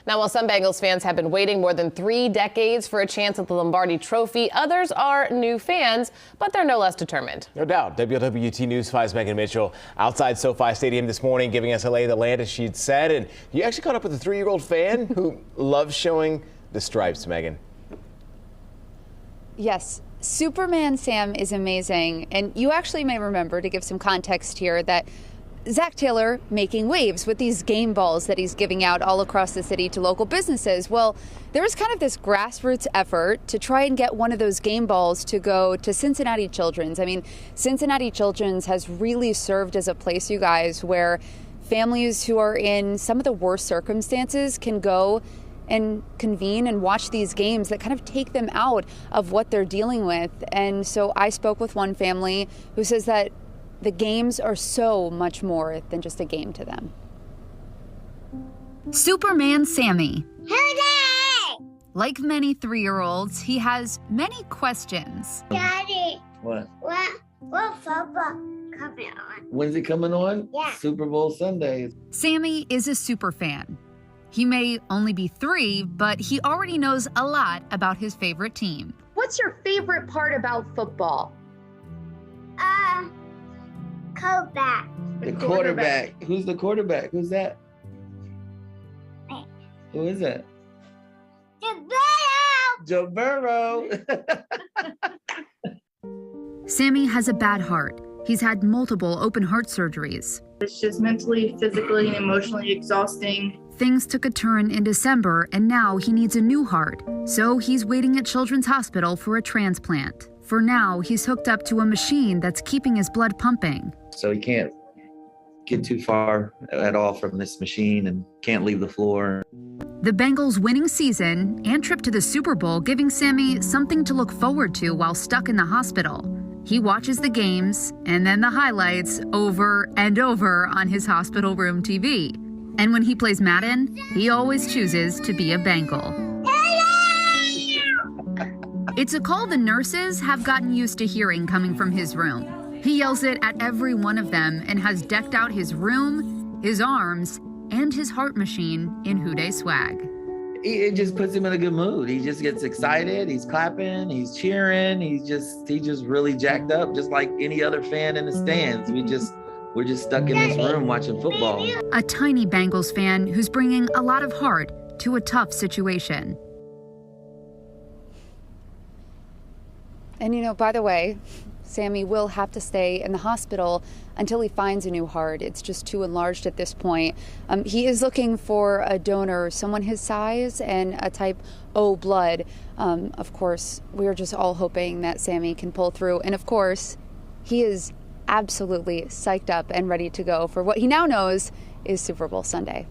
Now, while some Bengals fans have been waiting more than 3 decades for a chance at the Lombardi Trophy, others are new fans, but they're no less determined. No doubt. WLWT News 5's Megan Mitchell outside SoFi Stadium this morning giving us a lay of the land, as she'd said. And you actually caught up with a 3-year-old fan who loves showing the stripes, Megan. Yes. Superman Sam is amazing. And you actually may remember, to give some context here, that Zach Taylor making waves with these game balls that he's giving out all across the city to local businesses. Well, there was kind of this grassroots effort to try and get one of those game balls to go to Cincinnati Children's. I mean, Cincinnati Children's has really served as a place, you guys, where families who are in some of the worst circumstances can go and convene and watch these games that kind of take them out of what they're dealing with. And so I spoke with one family who says that the games are so much more than just a game to them. Superman Sammy. Hooray! Like many 3-year-olds, he has many questions. Daddy, What? what football coming on? When's it coming on? Yeah. Super Bowl Sunday. Sammy is a super fan. He may only be 3, but he already knows a lot about his favorite team. What's your favorite part about football? Quarterback. The quarterback. Who's the quarterback? Who's that? Me. Who is that? The bell! Joe Burrow. Sammy has a bad heart. He's had multiple open heart surgeries. It's just mentally, physically, and emotionally exhausting. Things took a turn in December, and now he needs a new heart. So he's waiting at Children's Hospital for a transplant. For now, he's hooked up to a machine that's keeping his blood pumping. So he can't get too far at all from this machine and can't leave the floor. The Bengals' winning season and trip to the Super Bowl giving Sammy something to look forward to while stuck in the hospital. He watches the games and then the highlights over and over on his hospital room TV. And when he plays Madden, he always chooses to be a Bengal. It's a call the nurses have gotten used to hearing coming from his room. He yells it at every one of them and has decked out his room, his arms, and his heart machine in Houday swag. It just puts him in a good mood. He just gets excited. He's clapping. He's cheering. He just really jacked up, just like any other fan in the stands. We're just stuck in this room watching football. A tiny Bengals fan who's bringing a lot of heart to a tough situation. And by the way, Sammy will have to stay in the hospital until he finds a new heart. It's just too enlarged at this point. He is looking for a donor, someone his size and a type O blood. Of course, we're just all hoping that Sammy can pull through. And of course, he is absolutely psyched up and ready to go for what he now knows is Super Bowl Sunday.